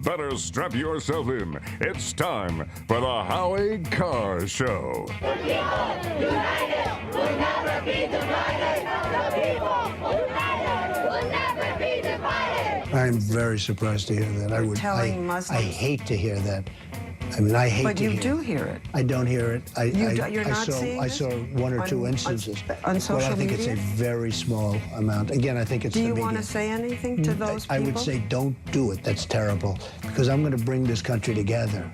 better strap yourself in. It's time for the Howie Carr Show. The people united will never be divided. The people united will never be divided. I'm very surprised to hear that. I hate to hear that. I mean, I hate to hear it. But you do hear it. I don't hear it. You're not seeing I saw one or two instances. On social media? Well, I think it's a very small amount. Again, I think it's the media. Do you want to say anything to those people? I would say don't do it. That's terrible. Because I'm going to bring this country together.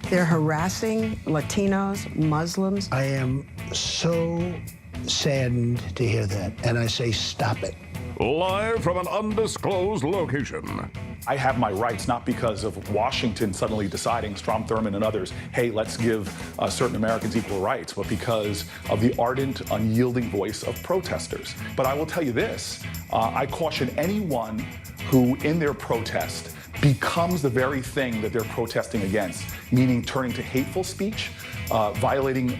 They're harassing Latinos, Muslims. I am so saddened to hear that. And I say stop it. Live from an undisclosed location. I have my rights, not because of Washington suddenly deciding, Strom Thurmond and others, hey, let's give certain Americans equal rights, but because of the ardent, unyielding voice of protesters. But I will tell you this, I caution anyone who, in their protest, becomes the very thing that they're protesting against, meaning turning to hateful speech, violating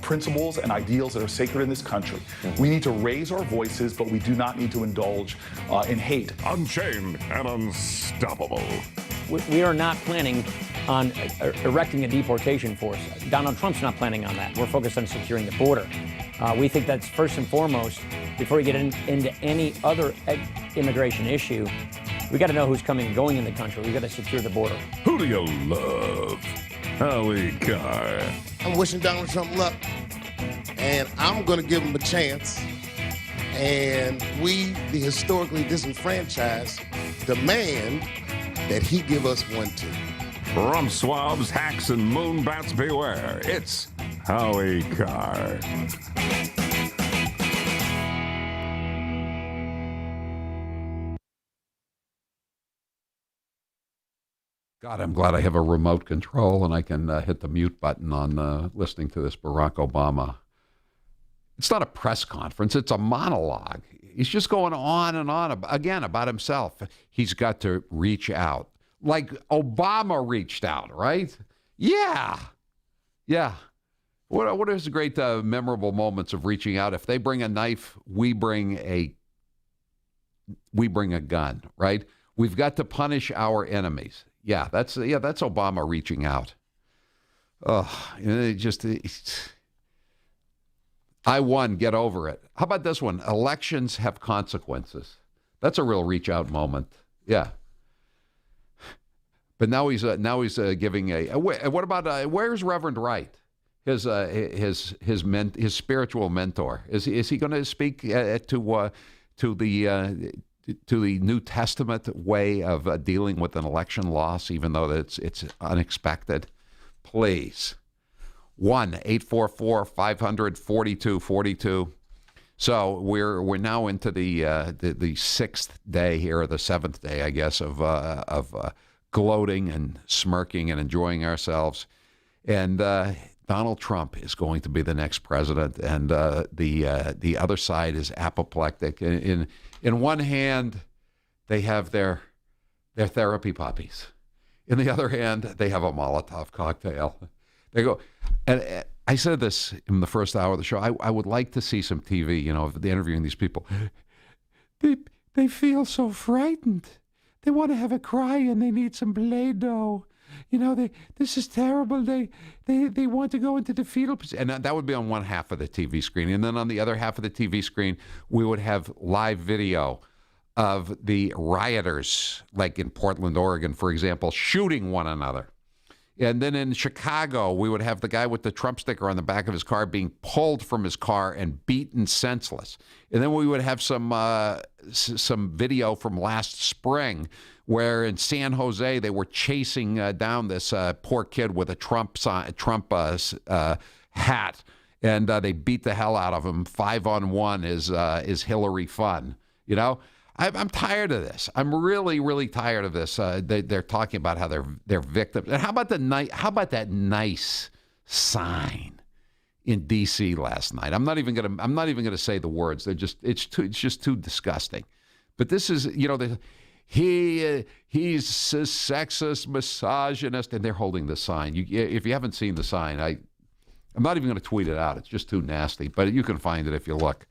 principles and ideals that are sacred in this country. We need to raise our voices, but we do not need to indulge in hate. Unchained and unstoppable. We are not planning on erecting a deportation force. Donald Trump's not planning on that. We're focused on securing the border. We think that's first and foremost, before we get into any other immigration issue, we got to know who's coming and going in the country. We got to secure the border. Who do you love? Howie Carr. I'm wishing Donald Trump luck, and I'm going to give him a chance. And we, the historically disenfranchised, demand that he give us one too. Rump swabs, hacks, and moonbats beware. It's Howie Carr. God, I'm glad I have a remote control and I can hit the mute button on listening to this Barack Obama. It's not a press conference. It's a monologue. He's just going on and on, again, about himself. He's got to reach out. Like Obama reached out, right? Yeah. What is the great memorable moments of reaching out? If they bring a knife, we bring a gun, right? We've got to punish our enemies. Yeah, that's Obama reaching out. I won, get over it. How about this one? Elections have consequences. That's a real reach out moment. Yeah. But now he's giving a what about where's Reverend Wright? His spiritual mentor. Is he going to speak to the New Testament way of dealing with an election loss, even though it's unexpected? Please. 1-844-500-4242. So we're now into the sixth day here, or the seventh day, I guess, of gloating and smirking and enjoying ourselves. And Donald Trump is going to be the next president, and the other side is apoplectic. In one hand, they have their therapy puppies. In the other hand, they have a Molotov cocktail. They go, and I said this in the first hour of the show. I would like to see some TV, of interviewing these people. They feel so frightened. They want to have a cry and they need some Play-Doh. This is terrible. They want to go into the fetal position. And that would be on one half of the TV screen. And then on the other half of the TV screen, we would have live video of the rioters, like in Portland, Oregon, for example, shooting one another. And then in Chicago, we would have the guy with the Trump sticker on the back of his car being pulled from his car and beaten senseless. And then we would have some video from last spring where in San Jose they were chasing down this poor kid with a Trump hat, and they beat the hell out of him. 5-on-1 is Hillary fun, I'm tired of this. I'm really, really tired of this. They're talking about how they're victims. And how about that nice sign in D.C. last night? I'm not even gonna say the words. It's just too disgusting. But this is he's a sexist, misogynist, and they're holding the sign. If you haven't seen the sign, I'm not even going to tweet it out. It's just too nasty. But you can find it if you look.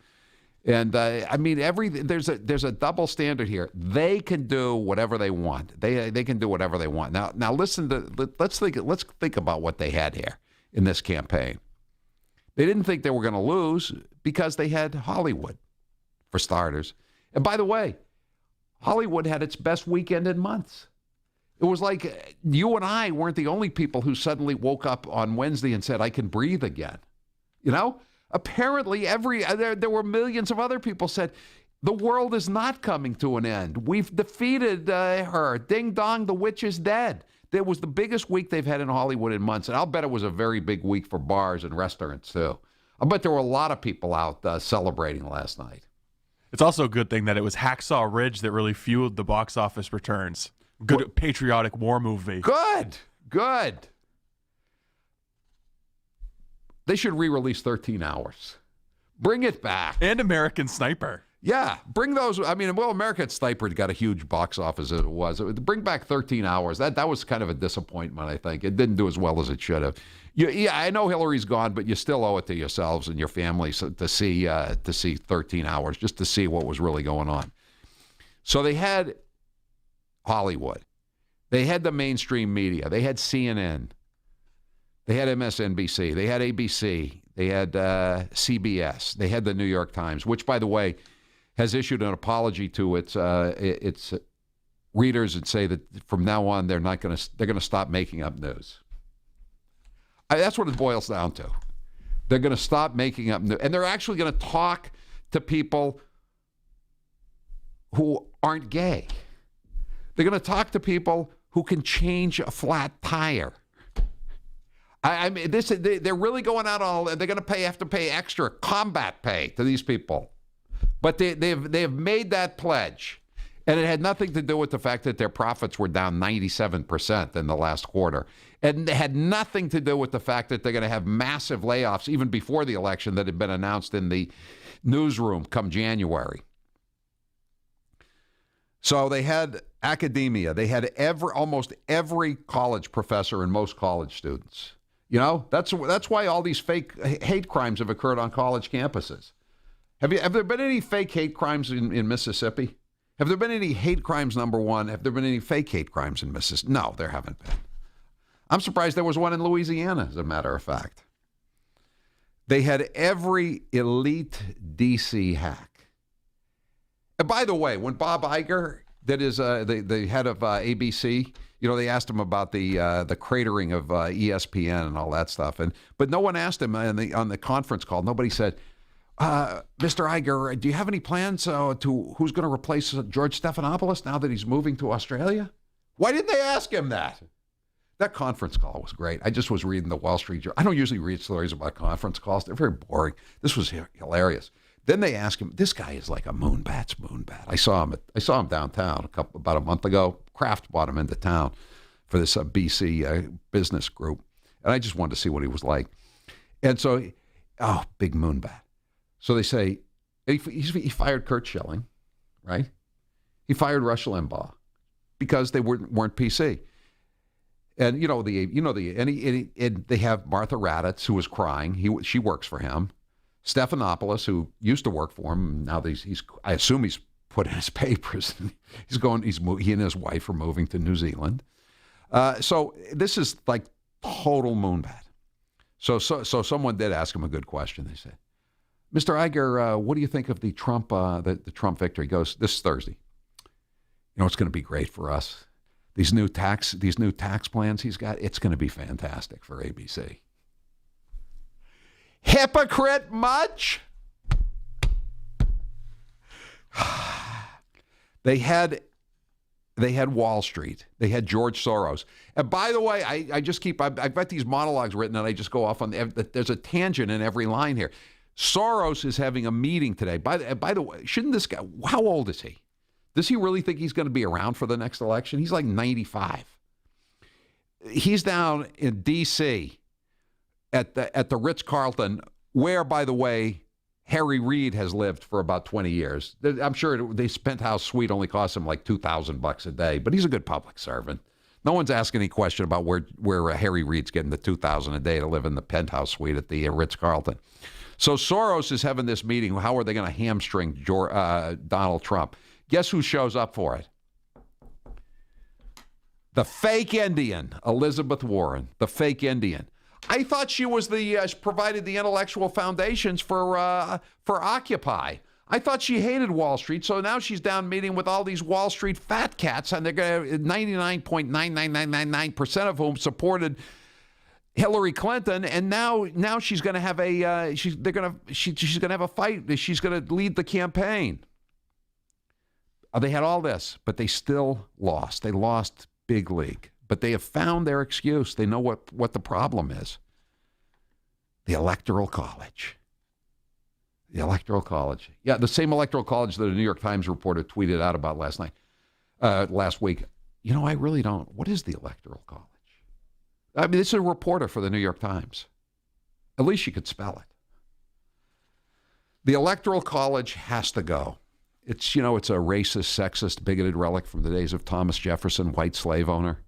And I mean, there's a double standard here. They can do whatever they want. They can do whatever they want. Now let's think about what they had here in this campaign. They didn't think they were going to lose because they had Hollywood, for starters. And by the way, Hollywood had its best weekend in months. It was like you and I weren't the only people who suddenly woke up on Wednesday and said, I can breathe again. You know? Apparently, there were millions of other people said, the world is not coming to an end. We've defeated her. Ding dong, the witch is dead. It was the biggest week they've had in Hollywood in months, and I'll bet it was a very big week for bars and restaurants, too. I'll bet there were a lot of people out celebrating last night. It's also a good thing that it was Hacksaw Ridge that really fueled the box office returns. Good patriotic war movie. Good. They should re-release 13 Hours. Bring it back. And American Sniper. Yeah, bring those. I mean, well, American Sniper got a huge box office as it was. Bring back 13 Hours. That was kind of a disappointment, I think. It didn't do as well as it should have. Yeah, I know Hillary's gone, but you still owe it to yourselves and your families to see 13 Hours, just to see what was really going on. So they had Hollywood. They had the mainstream media. They had CNN. They had MSNBC. They had ABC. They had CBS. They had the New York Times, which, by the way, has issued an apology to its readers and say that from now on they're going to stop making up news. That's what it boils down to. They're going to stop making up news, and they're actually going to talk to people who aren't gay. They're going to talk to people who can change a flat tire. I mean, they're really going out on. They're going to have to pay extra combat pay to these people, but they have made that pledge, and it had nothing to do with the fact that their profits were down 97% in the last quarter, and it had nothing to do with the fact that they're going to have massive layoffs even before the election that had been announced in the newsroom come January. So they had academia. They had almost every college professor and most college students. You know, that's why all these fake hate crimes have occurred on college campuses. Have there been any fake hate crimes in Mississippi? Have there been any hate crimes, number one? Have there been any fake hate crimes in Mississippi? No, there haven't been. I'm surprised there was one in Louisiana, as a matter of fact. They had every elite D.C. hack. And by the way, when Bob Iger, that is the head of ABC, you know, they asked him about the cratering of ESPN and all that stuff, but no one asked him on the conference call. Nobody said, Mr. Iger, do you have any plans to who's going to replace George Stephanopoulos now that he's moving to Australia? Why didn't they ask him that? That conference call was great. I just was reading the Wall Street Journal. I don't usually read stories about conference calls. They're very boring. This was hilarious. Then they asked him, this guy is like a moonbat's moonbat. I saw him downtown about a month ago. Kraft brought him into town for this BC business group. And I just wanted to see what he was like. And so, big moonbat. So they say, he fired Kurt Schilling, right? He fired Rush Limbaugh because they weren't PC. And they have Martha Raddatz, who was crying. She works for him. Stephanopoulos, who used to work for him, now I assume he's put in his papers. He and his wife are moving to New Zealand. So this is like total moonbat. So someone did ask him a good question. They said, Mr. Iger, what do you think of the Trump victory? He goes, this Thursday. You know, it's going to be great for us. These new tax plans he's got, it's going to be fantastic for ABC. Hypocrite much? They had Wall Street. They had George Soros. And by the way, I've got these monologues written and I just go off on, there's a tangent in every line here. Soros is having a meeting today. By the way, shouldn't this guy, how old is he? Does he really think he's going to be around for the next election? He's like 95. He's down in D.C. at the Ritz-Carlton, where, by the way, Harry Reid has lived for about 20 years. I'm sure the penthouse suite only costs him like $2,000 a day, but he's a good public servant. No one's asking any question about where Harry Reid's getting the $2,000 a day to live in the penthouse suite at the Ritz-Carlton. So Soros is having this meeting. How are they going to hamstring Donald Trump? Guess who shows up for it? The fake Indian, Elizabeth Warren, the fake Indian. I thought she was provided the intellectual foundations for Occupy. I thought she hated Wall Street, so now she's down meeting with all these Wall Street fat cats, and they're going to 99.99999% of whom supported Hillary Clinton, and now she's going to have she's going to have a fight. She's going to lead the campaign. They had all this, but they still lost. They lost big league, but they have found their excuse. They know what the problem is. The Electoral College. The Electoral College. Yeah, the same Electoral College that a New York Times reporter tweeted out about last week. You know, I really don't. What is the Electoral College? I mean, this is a reporter for the New York Times. At least you could spell it. The Electoral College has to go. It's, you know, it's a racist, sexist, bigoted relic from the days of Thomas Jefferson, white slave owner.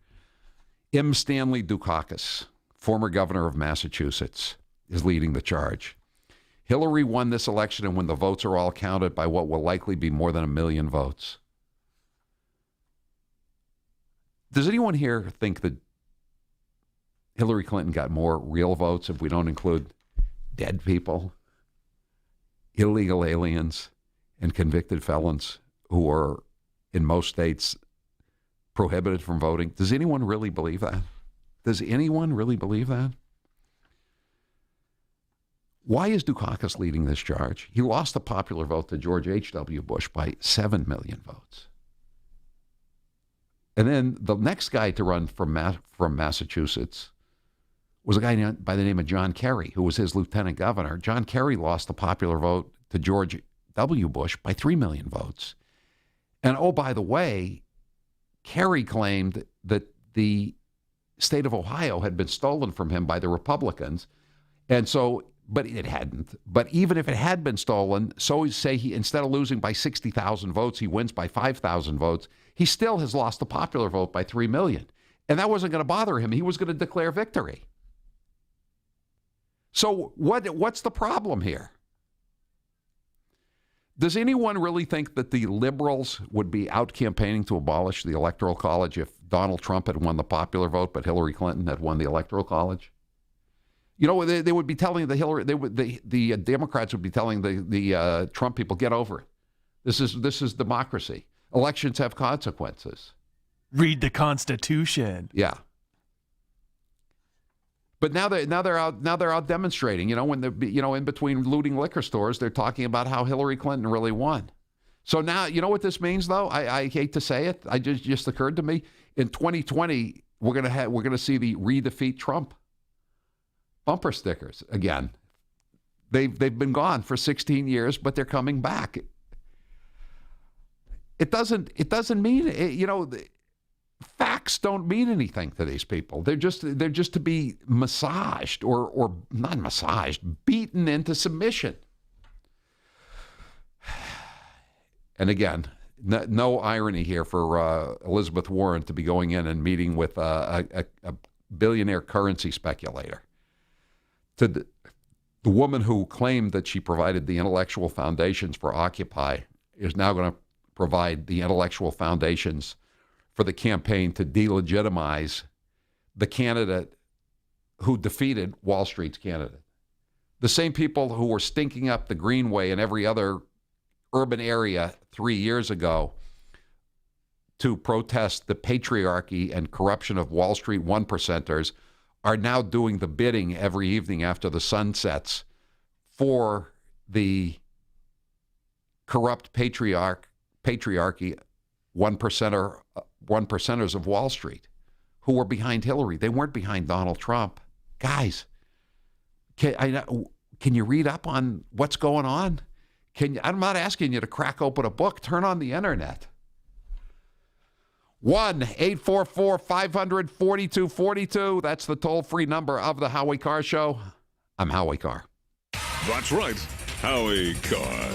M. Stanley Dukakis, former governor of Massachusetts, is leading the charge. Hillary won this election, and when the votes are all counted by what will likely be more than 1 million votes. Does anyone here think that Hillary Clinton got more real votes if we don't include dead people, illegal aliens, and convicted felons who are, in most states, prohibited from voting? Does anyone really believe that? Does anyone really believe that? Why is Dukakis leading this charge? He lost the popular vote to George H.W. Bush by 7 million votes. And then the next guy to run from Massachusetts was a guy by the name of John Kerry, who was his lieutenant governor. John Kerry lost the popular vote to George W. Bush by 3 million votes. And oh, by the way, Kerry claimed that the state of Ohio had been stolen from him by the Republicans. And so, but it hadn't. But even if it had been stolen, so say he, instead of losing by 60,000 votes, he wins by 5,000 votes, he still has lost the popular vote by 3 million. And that wasn't going to bother him. He was going to declare victory. So what's the problem here? Does anyone really think that the liberals would be out campaigning to abolish the Electoral College if Donald Trump had won the popular vote, but Hillary Clinton had won the Electoral College? You know, they would be telling the Democrats would be telling the Trump people, get over it. This is democracy. Elections have consequences. Read the Constitution. Yeah. But now they're out demonstrating. You know, when in between looting liquor stores, they're talking about how Hillary Clinton really won. So now, you know what this means, though? I hate to say it. I just occurred to me in 2020 we're gonna see the "Redefeat Trump" bumper stickers again. They've been gone for 16 years, but they're coming back. It doesn't mean, you know. Facts don't mean anything to these people. They're just to be massaged or not massaged, beaten into submission. And again, no irony here for Elizabeth Warren to be going in and meeting with a billionaire currency speculator. To the woman who claimed that she provided the intellectual foundations for Occupy is now going to provide the intellectual foundations for the campaign to delegitimize the candidate who defeated Wall Street's candidate. The same people who were stinking up the Greenway and every other urban area 3 years ago to protest the patriarchy and corruption of Wall Street one percenters are now doing the bidding every evening after the sun sets for the corrupt patriarchy one percenters of Wall Street who were behind Hillary. They weren't behind Donald Trump. Guys, can you read up on what's going on? I'm not asking you to crack open a book. Turn on the internet. 1-844-500-4242. That's the toll-free number of the Howie Carr Show. I'm Howie Carr. That's right, Howie Carr.